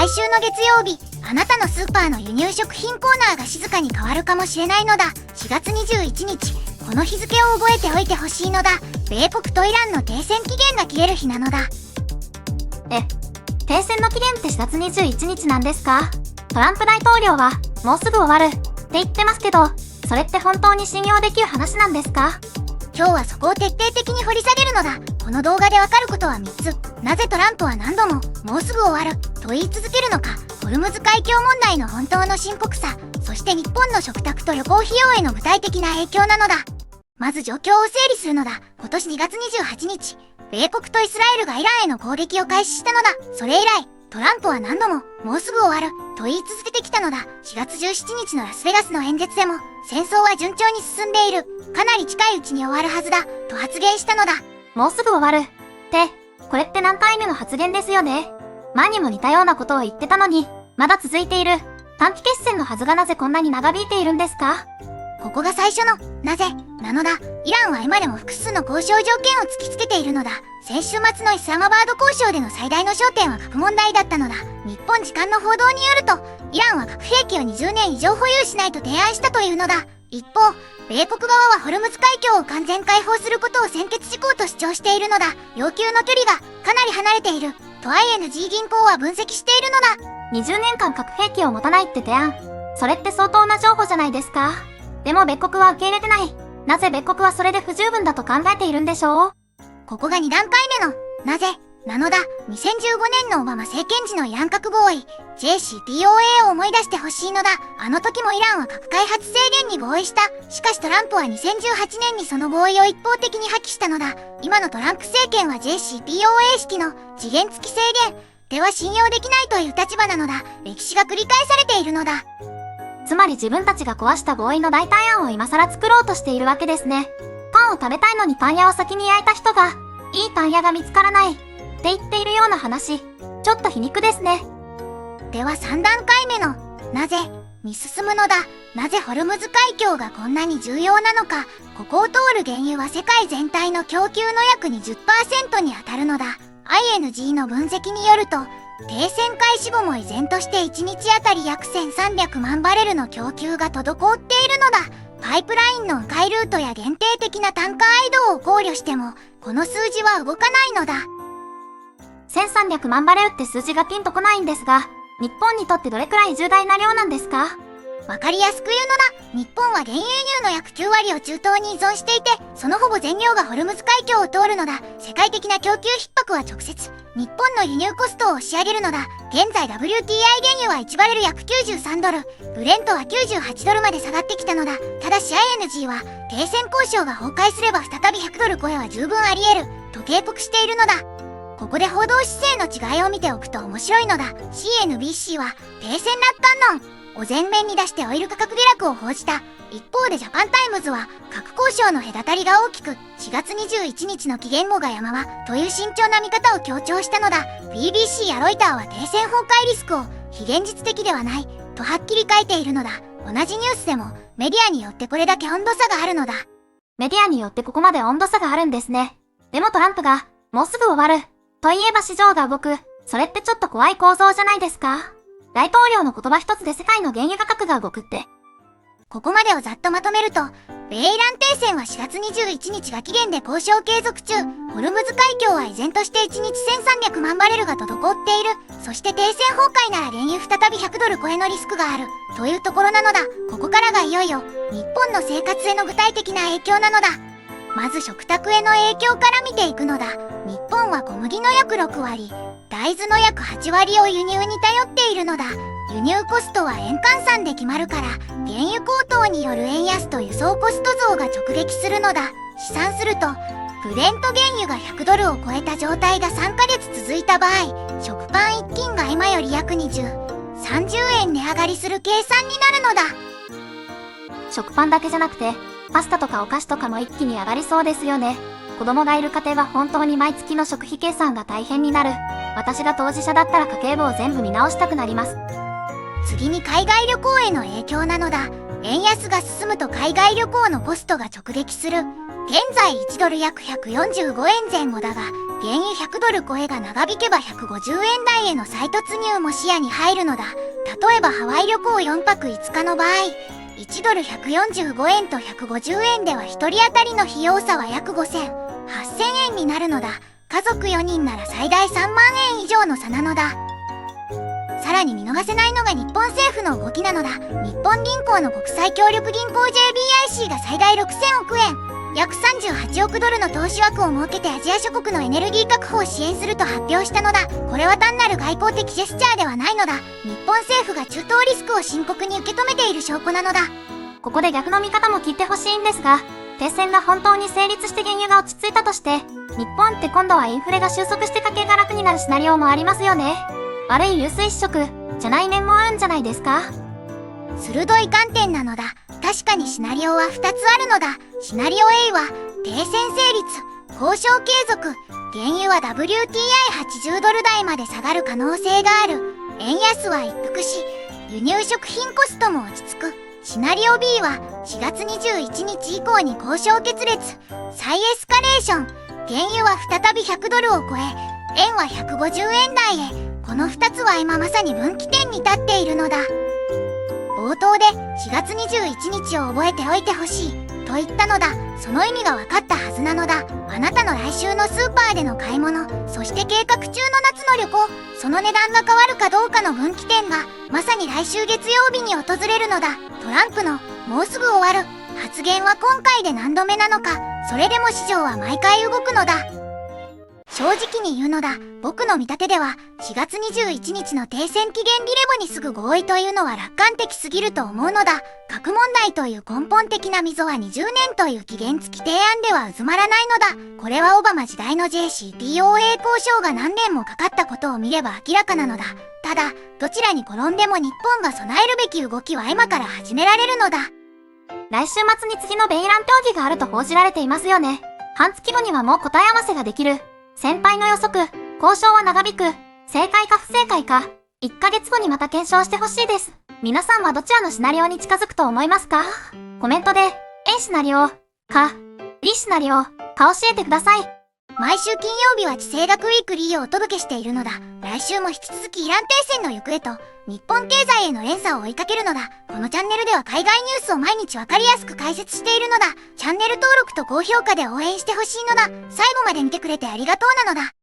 来週の月曜日、あなたのスーパーの輸入食品コーナーが静かに変わるかもしれないのだ。4月21日、この日付を覚えておいてほしいのだ。米国とイランの停戦期限が切れる日なのだ。停戦の期限って4月21日なんですか？トランプ大統領はもうすぐ終わるって言ってますけど、それって本当に信用できる話なんですか？今日はそこを徹底的に掘り下げるのだ。この動画でわかることは3つ。なぜトランプは何度ももうすぐ終わると言い続けるのか、ホルムズ海峡問題の本当の深刻さ、そして日本の食卓と旅行費用への具体的な影響なのだ。まず状況を整理するのだ。今年2月28日、米国とイスラエルがイランへの攻撃を開始したのだ。それ以来、トランプは何度ももうすぐ終わると言い続けてきたのだ。4月17日のラスベガスの演説でも、戦争は順調に進んでいる、かなり近いうちに終わるはずだと発言したのだ。もうすぐ終わるって、これって何回目の発言ですよね。前にも似たようなことを言ってたのに、まだ続いている短期決戦のはずがなぜこんなに長引いているんですか？ここが最初のなぜなのだ。イランは今でも複数の交渉条件を突きつけているのだ。先週末のイスラマバード交渉での最大の焦点は核問題だったのだ。日本時間の報道によると、イランは核兵器を20年以上保有しないと提案したというのだ。一方、米国側はホルムズ海峡を完全開放することを先決事項と主張しているのだ。要求の距離がかなり離れていると ING 銀行は分析しているのだ。20年間核兵器を持たないって提案。それって相当な譲歩じゃないですか。でも米国は受け入れてない。なぜ米国はそれで不十分だと考えているんでしょう？ここが2段階目のなぜなのだ。2015年のオバマ政権時のイラン核合意 JCPOA を思い出してほしいのだ。あの時もイランは核開発制限に合意した。しかしトランプは2018年にその合意を一方的に破棄したのだ。今のトランプ政権は JCPOA 式の時限付き制限では信用できないという立場なのだ。歴史が繰り返されているのだ。つまり自分たちが壊した合意の代替案を今更作ろうとしているわけですね。パンを食べたいのにパン屋を先に焼いた人が、いいパン屋が見つからないって言っているような話、ちょっと皮肉ですね。では3段階目のなぜに進むのだ。なぜホルムズ海峡がこんなに重要なのか。ここを通る原油は世界全体の供給の約 20% に当たるのだ。ING の分析によると、停戦開始後も依然として1日あたり約1300万バレルの供給が滞っているのだ。パイプラインの迂回ルートや限定的なタンカー移動を考慮しても、この数字は動かないのだ。1300万バレルって数字がピンとこないんですが、日本にとってどれくらい重大な量なんですか？わかりやすく言うのだ。日本は原油輸入の約9割を中東に依存していて、そのほぼ全量がホルムズ海峡を通るのだ。世界的な供給逼迫は直接、日本の輸入コストを押し上げるのだ。現在 WTI 原油は1バレル約93ドル、ブレントは98ドルまで下がってきたのだ。ただし ING は、停戦交渉が崩壊すれば再び100ドル超えは十分あり得る、と警告しているのだ。ここで報道姿勢の違いを見ておくと面白いのだ。CNBC は、停戦楽観論を前面に出してオイル価格下落を報じた。一方でジャパンタイムズは核交渉の隔たりが大きく、4月21日の期限後が山場という慎重な見方を強調したのだ。BBC やロイターは停戦崩壊リスクを非現実的ではないとはっきり書いているのだ。同じニュースでもメディアによってこれだけ温度差があるのだ。メディアによってここまで温度差があるんですね。でもトランプがもうすぐ終わると言えば市場が動く。それってちょっと怖い構造じゃないですか？大統領の言葉一つで世界の原油価格が動くって。ここまでをざっとまとめると、米イラン停戦は4月21日が期限で交渉継続中。ホルムズ海峡は依然として1日1300万バレルが滞っている。そして停戦崩壊なら原油再び100ドル超えのリスクがあるというところなのだ。ここからがいよいよ日本の生活への具体的な影響なのだ。まず食卓への影響から見ていくのだ。日本は小麦の約6割、大豆の約8割を輸入に頼っているのだ。輸入コストは円換算で決まるから、原油高騰による円安と輸送コスト増が直撃するのだ。試算すると、ブレント原油が100ドルを超えた状態が3ヶ月続いた場合、食パン1斤が今より約20、30円値上がりする計算になるのだ。食パンだけじゃなくて、パスタとかお菓子とかも一気に上がりそうですよね。子供がいる家庭は本当に毎月の食費計算が大変になる。私が当事者だったら家計簿を全部見直したくなります。次に海外旅行への影響なのだ。円安が進むと海外旅行のコストが直撃する。現在1ドル約145円前後だが、原油100ドル超えが長引けば150円台への再突入も視野に入るのだ。例えばハワイ旅行4泊5日の場合、1ドル145円と150円では1人当たりの費用差は約5000、8000円になるのだ。家族4人なら最大3万円以上の差なのだ。さらに見逃せないのが日本政府の動きなのだ。日本銀行の国際協力銀行 JBIC が最大6000億円、約38億ドルの投資枠を設けてアジア諸国のエネルギー確保を支援すると発表したのだ。これは単なる外交的ジェスチャーではないのだ。日本政府が中東リスクを深刻に受け止めている証拠なのだ。ここで逆の見方も聞いてほしいんですが、停戦が本当に成立して原油が落ち着いたとして、日本って今度はインフレが収束して家計が楽になるシナリオもありますよね。悪い流水試食じゃない面もあるんじゃないですか。鋭い観点なのだ。確かにシナリオは2つあるのだ。シナリオ A は停戦成立、交渉継続、原油は WTI80 ドル台まで下がる可能性がある、円安は一服し輸入食品コストも落ち着く。シナリオ B は4月21日以降に交渉決裂、再エスカレーション、原油は再び100ドルを超え円は150円台へ。この2つは今まさに分岐点に立っているのだ。冒頭で4月21日を覚えておいてほしいと言ったのだ。その意味が分かったはずなのだ。あなたの来週のスーパーでの買い物、そして計画中の夏の旅行、その値段が変わるかどうかの分岐点がまさに来週月曜日に訪れるのだ。トランプのもうすぐ終わる発言は今回で何度目なのか。それでも市場は毎回動くのだ。正直に言うのだ。僕の見立てでは4月21日の停戦期限リレボにすぐ合意というのは楽観的すぎると思うのだ。核問題という根本的な溝は20年という期限付き提案では渦まらないのだ。これはオバマ時代の JCPOA 交渉が何年もかかったことを見れば明らかなのだ。ただどちらに転んでも日本が備えるべき動きは今から始められるのだ。来週末に次のベイラン協議があると報じられていますよね。半月後にはもう答え合わせができる。先輩の予測、交渉は長引く、正解か不正解か、1ヶ月後にまた検証してほしいです。皆さんはどちらのシナリオに近づくと思いますか？コメントで、A シナリオ、か、B シナリオ、か教えてください。毎週金曜日は地政学ウィークリーをお届けしているのだ。来週も引き続きイラン停戦の行方と日本経済への連鎖を追いかけるのだ。このチャンネルでは海外ニュースを毎日わかりやすく解説しているのだ。チャンネル登録と高評価で応援してほしいのだ。最後まで見てくれてありがとうなのだ。